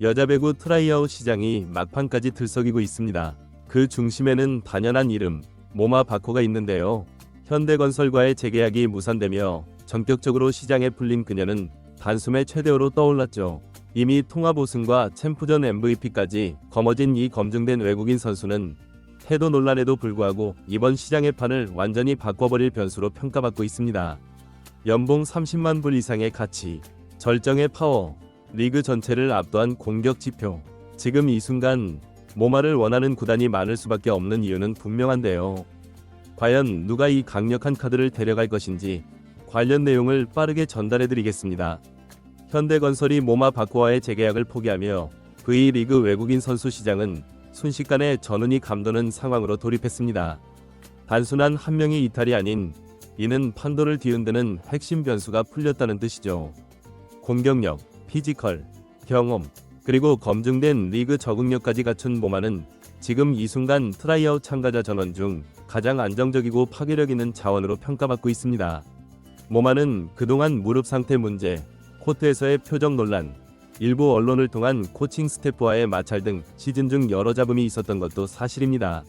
여자 배구 트라이아웃 시장이 막판까지 들썩이고 있습니다. 그 중심에는 단연한 이름, 모마 바코가 있는데요. 현대건설과의 재계약이 무산되며 전격적으로 시장에 풀린 그녀는 단숨에 최대어로 떠올랐죠. 이미 통합 우승과 챔프전 MVP까지 거머쥔 이 검증된 외국인 선수는 태도 논란에도 불구하고 이번 시장의 판을 완전히 바꿔버릴 변수로 평가받고 있습니다. 연봉 30만 불 이상의 가치, 절정의 파워, 리그 전체를 압도한 공격 지표. 지금 이 순간 모마를 원하는 구단이 많을 수밖에 없는 이유는 분명한데요. 과연 누가 이 강력한 카드를 데려갈 것인지 관련 내용을 빠르게 전달해드리겠습니다. 현대건설이 모마 바코와의 재계약을 포기하며 V리그 외국인 선수 시장은 순식간에 전운이 감도는 상황으로 돌입했습니다. 단순한 한 명의 이탈이 아닌 이는 판도를 뒤흔드는 핵심 변수가 풀렸다는 뜻이죠. 공격력, 피지컬, 경험, 그리고 검증된 리그 적응력까지 갖춘 모마는 지금 이 순간 트라이아웃 참가자 전원 중 가장 안정적이고 파괴력 있는 자원으로 평가받고 있습니다. 모마는 그동안 무릎 상태 문제, 코트에서의 표정 논란, 일부 언론을 통한 코칭 스태프와의 마찰 등 시즌 중 여러 잡음이 있었던 것도 사실입니다.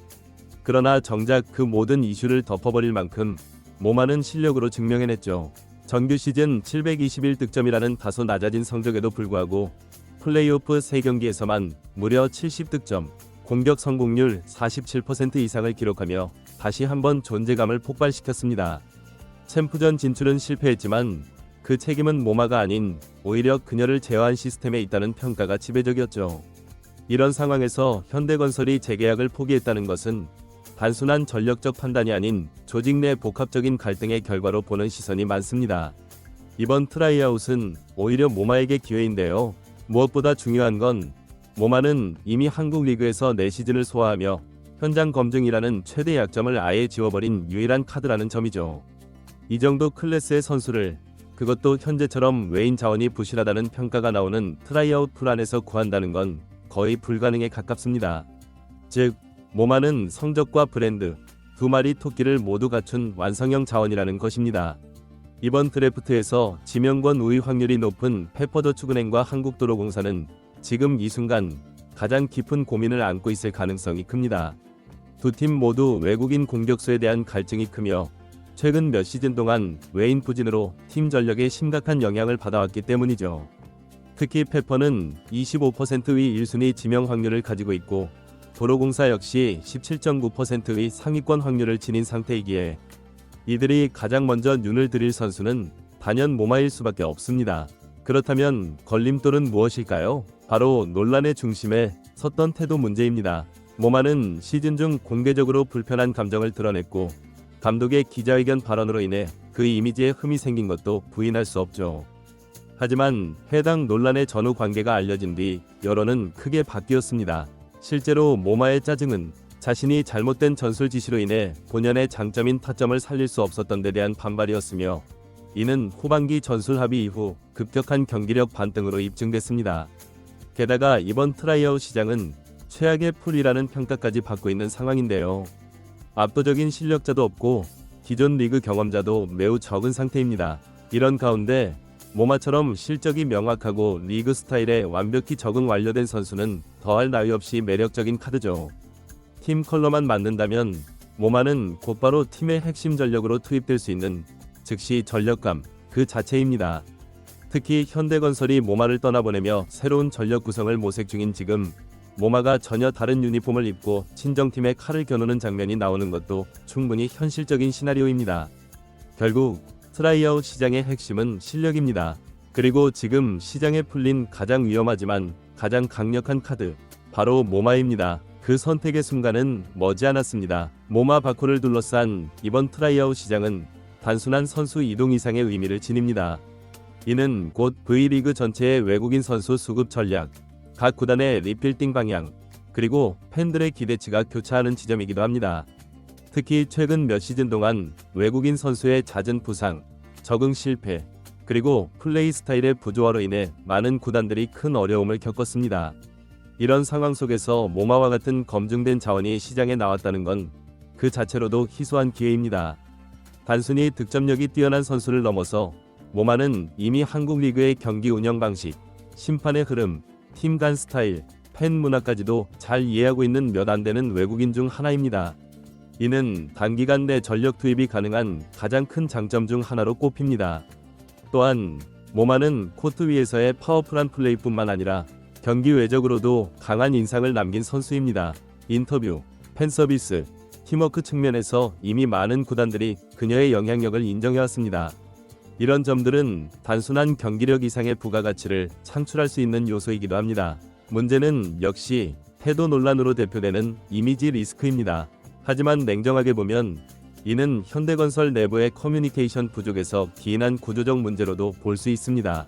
그러나 정작 그 모든 이슈를 덮어버릴 만큼 모마는 실력으로 증명해냈죠. 정규 시즌 721득점이라는 다소 낮아진 성적에도 불구하고 플레이오프 3경기에서만 무려 70득점, 공격 성공률 47% 이상을 기록하며 다시 한번 존재감을 폭발시켰습니다. 챔프전 진출은 실패했지만 그 책임은 모마가 아닌 오히려 그녀를 제어한 시스템에 있다는 평가가 지배적이었죠. 이런 상황에서 현대건설이 재계약을 포기했다는 것은 단순한 전력적 판단이 아닌 조직 내 복합적인 갈등의 결과로 보는 시선이 많습니다. 이번 트라이아웃은 오히려 모마에게 기회인데요. 무엇보다 중요한 건 모마는 이미 한국 리그에서 4시즌을 소화하며 현장 검증이라는 최대 약점을 아예 지워버린 유일한 카드라는 점이죠. 이 정도 클래스의 선수를, 그것도 현재처럼 외인 자원이 부실하다는 평가가 나오는 트라이아웃 풀 안에서 구한다는 건 거의 불가능에 가깝습니다. 즉, 모마는 성적과 브랜드, 두 마리 토끼를 모두 갖춘 완성형 자원이라는 것입니다. 이번 드래프트에서 지명권 우위 확률이 높은 페퍼저축은행과 한국도로공사는 지금 이 순간 가장 깊은 고민을 안고 있을 가능성이 큽니다. 두 팀 모두 외국인 공격수에 대한 갈증이 크며 최근 몇 시즌 동안 외인 부진으로 팀 전력에 심각한 영향을 받아왔기 때문이죠. 특히 페퍼는 25%의 1순위 지명 확률을 가지고 있고 도로공사 역시 17.9%의 상위권 확률을 지닌 상태이기에 이들이 가장 먼저 눈을 들일 선수는 단연 모마일 수밖에 없습니다. 그렇다면 걸림돌은 무엇일까요? 바로 논란의 중심에 섰던 태도 문제입니다. 모마는 시즌 중 공개적으로 불편한 감정을 드러냈고 감독의 기자회견 발언으로 인해 그 이미지에 흠이 생긴 것도 부인할 수 없죠. 하지만 해당 논란의 전후 관계가 알려진 뒤 여론은 크게 바뀌었습니다. 실제로 모마의 짜증은 자신이 잘못된 전술 지시로 인해 본연의 장점인 타점을 살릴 수 없었던 데 대한 반발이었으며 이는 후반기 전술 합의 이후 급격한 경기력 반등으로 입증됐습니다. 게다가 이번 트라이아웃 시장은 최악의 풀이라는 평가까지 받고 있는 상황인데요. 압도적인 실력자도 없고 기존 리그 경험자도 매우 적은 상태입니다. 이런 가운데 모마처럼 실적이 명확하고 리그 스타일에 완벽히 적응 완료된 선수는 더할 나위 없이 매력적인 카드죠. 팀 컬러만 맞는다면 모마는 곧바로 팀의 핵심 전력으로 투입될 수 있는 즉시 전력감 그 자체입니다. 특히 현대건설이 모마를 떠나보내며 새로운 전력 구성을 모색 중인 지금 모마가 전혀 다른 유니폼을 입고 친정팀의 칼을 겨누는 장면이 나오는 것도 충분히 현실적인 시나리오입니다. 결국 트라이아웃 시장의 핵심은 실력입니다. 그리고 지금 시장에 풀린 가장 위험하지만 가장 강력한 카드, 바로 모마입니다. 그 선택의 순간은 머지않았습니다. 모마 바코를 둘러싼 이번 트라이아웃 시장은 단순한 선수 이동 이상의 의미를 지닙니다. 이는 곧 V리그 전체의 외국인 선수 수급 전략, 각 구단의 리필딩 방향, 그리고 팬들의 기대치가 교차하는 지점이기도 합니다. 특히 최근 몇 시즌 동안 외국인 선수의 잦은 부상, 적응 실패, 그리고 플레이 스타일의 부조화로 인해 많은 구단들이 큰 어려움을 겪었습니다. 이런 상황 속에서 모마와 같은 검증된 자원이 시장에 나왔다는 건 그 자체로도 희소한 기회입니다. 단순히 득점력이 뛰어난 선수를 넘어서 모마는 이미 한국 리그의 경기 운영 방식, 심판의 흐름, 팀 간 스타일, 팬 문화까지도 잘 이해하고 있는 몇 안 되는 외국인 중 하나입니다. 이는 단기간 내 전력 투입이 가능한 가장 큰 장점 중 하나로 꼽힙니다. 또한 모마는 코트 위에서의 파워풀한 플레이뿐만 아니라 경기 외적으로도 강한 인상을 남긴 선수입니다. 인터뷰, 팬서비스, 팀워크 측면에서 이미 많은 구단들이 그녀의 영향력을 인정해왔습니다. 이런 점들은 단순한 경기력 이상의 부가가치를 창출할 수 있는 요소이기도 합니다. 문제는 역시 태도 논란으로 대표되는 이미지 리스크입니다. 하지만 냉정하게 보면 이는 현대건설 내부의 커뮤니케이션 부족에서 기인한 구조적 문제로도 볼 수 있습니다.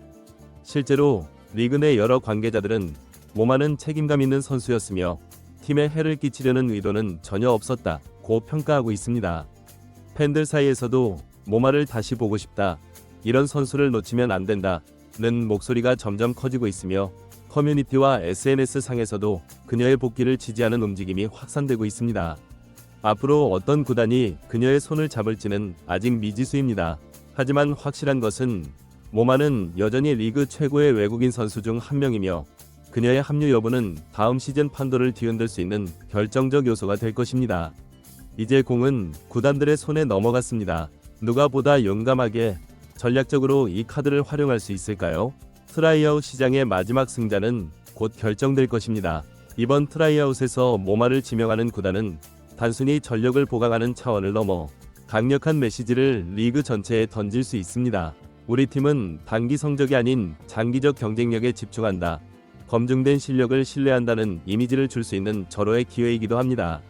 실제로 리그 내 여러 관계자들은 모마는 책임감 있는 선수였으며 팀에 해를 끼치려는 의도는 전혀 없었다고 평가하고 있습니다. 팬들 사이에서도 모마를 다시 보고 싶다, 이런 선수를 놓치면 안 된다는 목소리가 점점 커지고 있으며 커뮤니티와 SNS 상에서도 그녀의 복귀를 지지하는 움직임이 확산되고 있습니다. 앞으로 어떤 구단이 그녀의 손을 잡을지는 아직 미지수입니다. 하지만 확실한 것은 모마는 여전히 리그 최고의 외국인 선수 중 한 명이며 그녀의 합류 여부는 다음 시즌 판도를 뒤흔들 수 있는 결정적 요소가 될 것입니다. 이제 공은 구단들의 손에 넘어갔습니다. 누가 보다 용감하게 전략적으로 이 카드를 활용할 수 있을까요? 트라이아웃 시장의 마지막 승자는 곧 결정될 것입니다. 이번 트라이아웃에서 모마를 지명하는 구단은 단순히 전력을 보강하는 차원을 넘어 강력한 메시지를 리그 전체에 던질 수 있습니다. 우리 팀은 단기 성적이 아닌 장기적 경쟁력에 집중한다, 검증된 실력을 신뢰한다는 이미지를 줄 수 있는 절호의 기회이기도 합니다.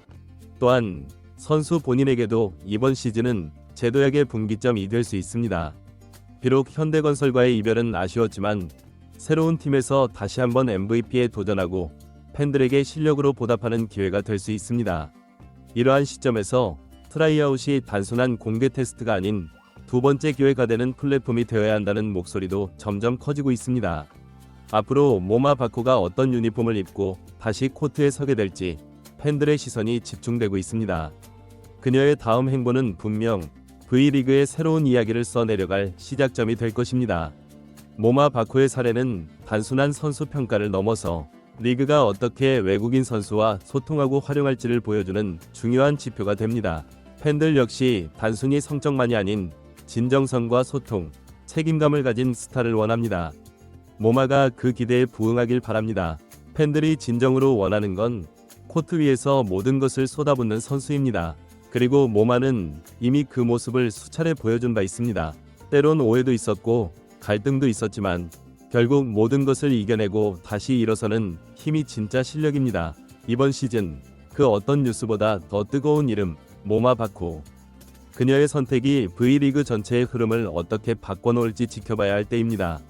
또한 선수 본인에게도 이번 시즌은 제도약의 분기점이 될 수 있습니다. 비록 현대건설과의 이별은 아쉬웠지만 새로운 팀에서 다시 한번 MVP에 도전하고 팬들에게 실력으로 보답하는 기회가 될 수 있습니다. 이러한 시점에서 트라이아웃이 단순한 공개 테스트가 아닌 두 번째 기회가 되는 플랫폼이 되어야 한다는 목소리도 점점 커지고 있습니다. 앞으로 모마 바코가 어떤 유니폼을 입고 다시 코트에 서게 될지 팬들의 시선이 집중되고 있습니다. 그녀의 다음 행보는 분명 V리그의 새로운 이야기를 써내려갈 시작점이 될 것입니다. 모마 바코의 사례는 단순한 선수 평가를 넘어서 리그가 어떻게 외국인 선수와 소통하고 활용할지를 보여주는 중요한 지표가 됩니다. 팬들 역시 단순히 성적만이 아닌 진정성과 소통, 책임감을 가진 스타를 원합니다. 모마가 그 기대에 부응하길 바랍니다. 팬들이 진정으로 원하는 건 코트 위에서 모든 것을 쏟아붓는 선수입니다. 그리고 모마는 이미 그 모습을 수차례 보여준 바 있습니다. 때론 오해도 있었고 갈등도 있었지만 결국 모든 것을 이겨내고 다시 일어서는 힘이 진짜 실력입니다. 이번 시즌 그 어떤 뉴스보다 더 뜨거운 이름, 모마 바코. 그녀의 선택이 V리그 전체의 흐름을 어떻게 바꿔놓을지 지켜봐야 할 때입니다.